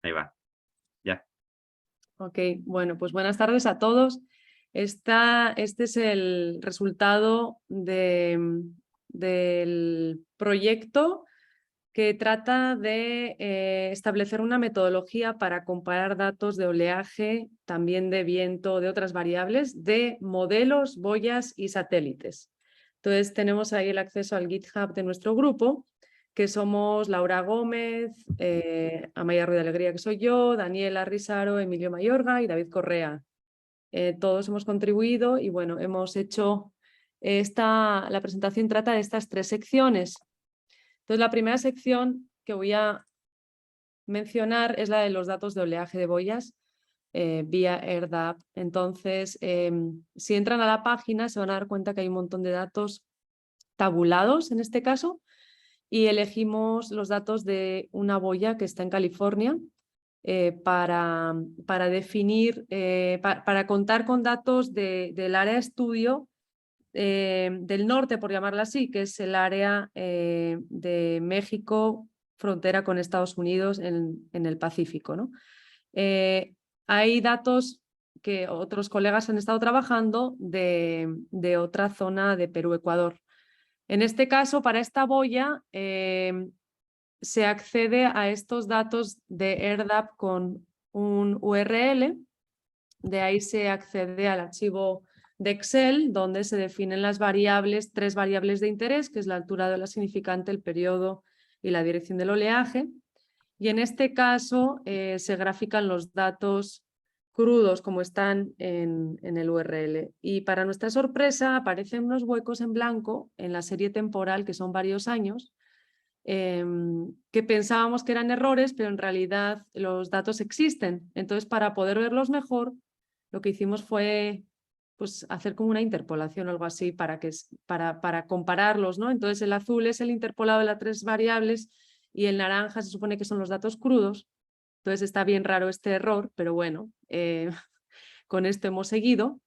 Ahí va. Ya. Ok, bueno, pues buenas tardes a todos. Este es el resultado del proyecto que trata de establecer una metodología para comparar datos de oleaje, también de viento, de otras variables, de modelos, boyas y satélites. Entonces tenemos ahí el acceso al GitHub de nuestro grupo, que somos Laura Gómez, Amaya Ruiz de Alegría, que soy yo, Daniela Risaro, Emilio Mayorga y David Correa. Todos hemos contribuido y bueno, hemos hecho la presentación trata de estas 3 secciones. Entonces, la primera sección que voy a mencionar es la de los datos de oleaje de boyas vía AirDAP. Entonces, si entran a la página se van a dar cuenta que hay un montón de datos tabulados en este caso y elegimos los datos de una boya que está en California para definir, para contar con datos del área de estudio del norte, por llamarla así, que es el área de México, frontera con Estados Unidos en el Pacífico, ¿no? Hay datos que otros colegas han estado trabajando de otra zona de Perú-Ecuador. En este caso, para esta boya, se accede a estos datos de AirDAP con un URL, de ahí se accede al archivo de Excel, donde se definen las variables, 3 variables de interés, que es la altura de la significante, el periodo y la dirección del oleaje. Y en este caso se grafican los datos crudos como están en el URL. Y para nuestra sorpresa aparecen unos huecos en blanco en la serie temporal, que son varios años, que pensábamos que eran errores, pero en realidad los datos existen. Entonces, para poder verlos mejor, lo que hicimos fue pues, hacer como una interpolación o algo así para compararlos, ¿no? Entonces, el azul es el interpolado de las 3 variables y el naranja se supone que son los datos crudos. Entonces, está bien raro este error, pero bueno, con esto hemos seguido.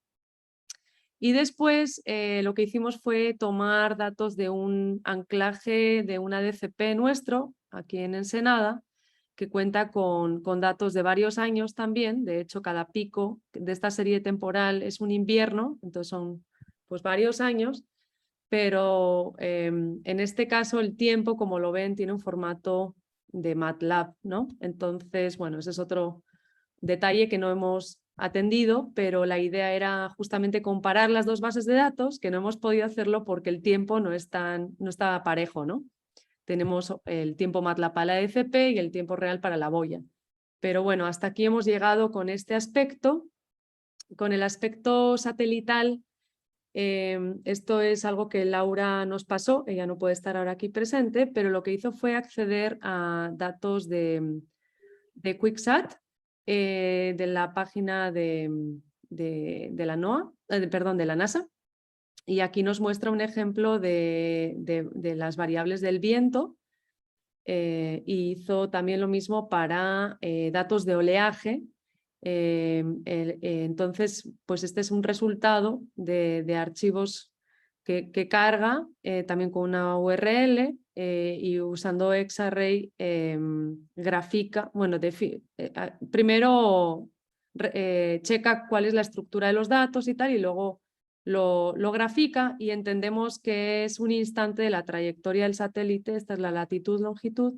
Y después lo que hicimos fue tomar datos de un anclaje de una DCP nuestro, aquí en Ensenada, que cuenta con datos de varios años también. De hecho, cada pico de esta serie temporal es un invierno, entonces son pues varios años, pero en este caso el tiempo, como lo ven, tiene un formato de MATLAB, ¿no? Entonces, bueno, ese es otro detalle que no hemos atendido, pero la idea era justamente comparar las 2 bases de datos, que no hemos podido hacerlo porque el tiempo no está parejo, ¿no? Tenemos el tiempo MATLAB para la ECP y el tiempo real para la boya. Pero bueno, hasta aquí hemos llegado con este aspecto. Con el aspecto satelital, esto es algo que Laura nos pasó, ella no puede estar ahora aquí presente, pero lo que hizo fue acceder a datos de QuickSat, de la página de la NOAA, perdón, de la NASA. Y aquí nos muestra un ejemplo de las variables del viento. Y hizo también lo mismo para datos de oleaje. Entonces, pues este es un resultado de archivos que carga también con una URL y usando Xarray grafica, bueno, primero checa cuál es la estructura de los datos y tal, y luego lo grafica y entendemos que es un instante de la trayectoria del satélite, esta es la latitud, longitud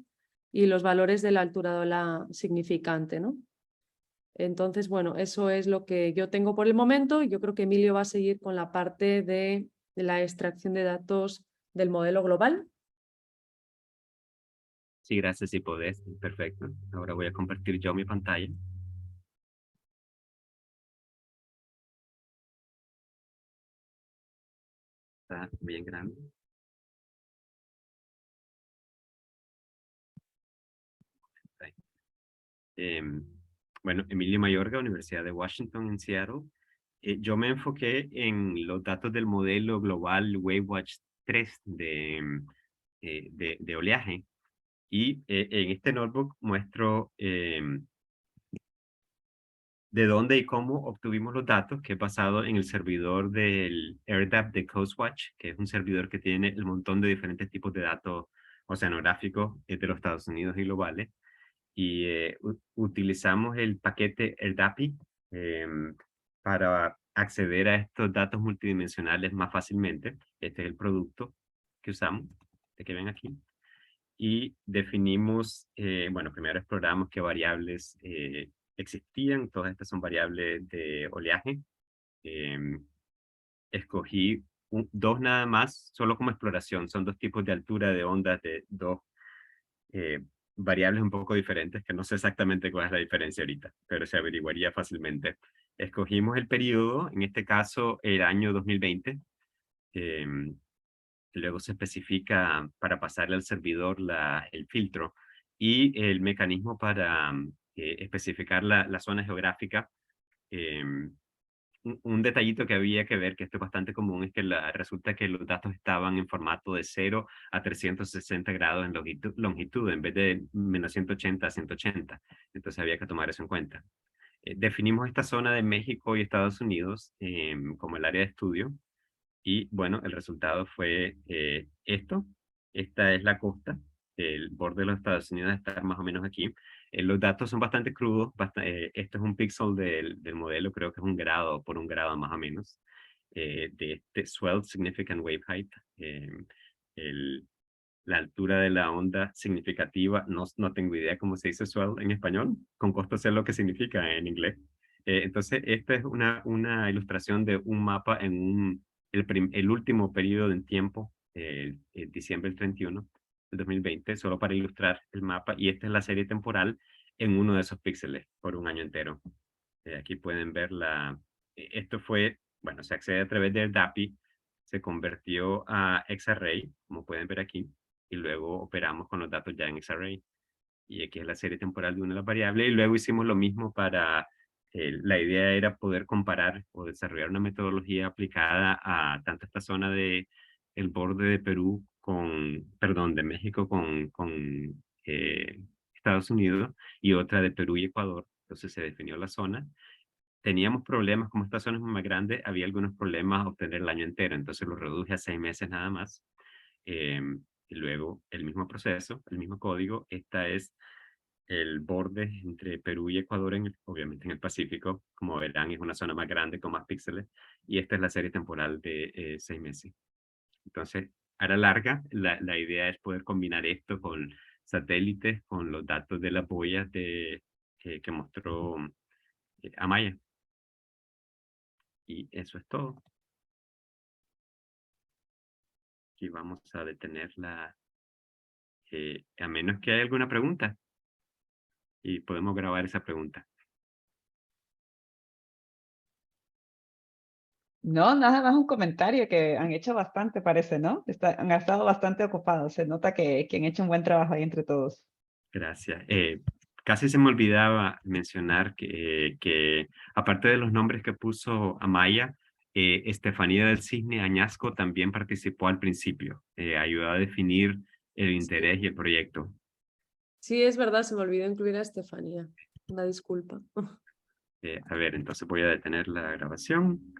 y los valores de la altura de la significante, ¿no? Entonces, bueno, eso es lo que yo tengo por el momento y yo creo que Emilio va a seguir con la parte de la extracción de datos del modelo global. Sí, gracias, si podés. Perfecto. Ahora voy a compartir yo mi pantalla. Está bien grande. Bueno, Emilio Mayorga, Universidad de Washington en Seattle. Yo me enfoqué en los datos del modelo global WaveWatch 3 de oleaje. Y en este notebook muestro de dónde y cómo obtuvimos los datos, que es basado en el servidor del AirDAP de Coastwatch, que es un servidor que tiene el montón de diferentes tipos de datos oceanográficos de los Estados Unidos y globales. y utilizamos el paquete ERDAPI para acceder a estos datos multidimensionales más fácilmente. Este es el producto que usamos, este que ven aquí. Y definimos, bueno, primero exploramos qué variables existían. Todas estas son variables de oleaje. Escogí dos nada más, solo como exploración. Son dos tipos de altura de ondas de dos eh, variables un poco diferentes, que no sé exactamente cuál es la diferencia ahorita, pero se averiguaría fácilmente. Escogimos el periodo, en este caso el año 2020. Luego se especifica para pasarle al servidor el filtro y el mecanismo para especificar la zona geográfica. Un detallito que había que ver, que esto es bastante común, es que resulta que los datos estaban en formato de 0 a 360 grados en longitud en vez de menos 180 a 180. Entonces había que tomar eso en cuenta. Definimos esta zona de México y Estados Unidos como el área de estudio. Y bueno, el resultado fue esto. Esta es la costa. El borde de los Estados Unidos está más o menos aquí. Los datos son bastante crudos. Esto es un píxel del modelo, creo que es un grado por un grado más o menos. De este Swell Significant Wave Height. El, la altura de la onda significativa, no tengo idea cómo se dice swell en español, con costo sé lo que significa en inglés. Entonces, esta es una ilustración de un mapa en el último periodo en tiempo, diciembre del 31 del 2020, solo para ilustrar el mapa, y esta es la serie temporal en uno de esos píxeles por un año entero. Aquí pueden ver esto fue, bueno, se accede a través del DAPI, se convirtió a X-Array, como pueden ver aquí, y luego operamos con los datos ya en X-Array. Y aquí es la serie temporal de una de las variables, y luego hicimos lo mismo para, la idea era poder comparar o desarrollar una metodología aplicada a tanto esta zona de el borde de Perú perdón, de México con Estados Unidos, y otra de Perú y Ecuador. Entonces se definió la zona. Teníamos problemas, como esta zona es más grande, había algunos problemas a obtener el año entero, entonces lo reduje a 6 meses nada más. Y luego el mismo proceso, el mismo código. Esta es el borde entre Perú y Ecuador, obviamente en el Pacífico. Como verán, es una zona más grande con más píxeles. Y esta es la serie temporal de 6 meses. Entonces, a la larga, la idea es poder combinar esto con satélites, con los datos de las boyas que mostró Amaya. Y eso es todo. Aquí vamos a detenerla, a menos que haya alguna pregunta. Y podemos grabar esa pregunta. No, nada más un comentario que han hecho bastante, parece, ¿no? Han estado bastante ocupados. Se nota que han hecho un buen trabajo ahí entre todos. Gracias. Casi se me olvidaba mencionar que aparte de los nombres que puso Amaya, Estefanía del Cisne Añasco también participó al principio. Ayudó a definir el interés y el proyecto. Sí, es verdad, se me olvidó incluir a Estefanía. Una disculpa. A ver, entonces voy a detener la grabación.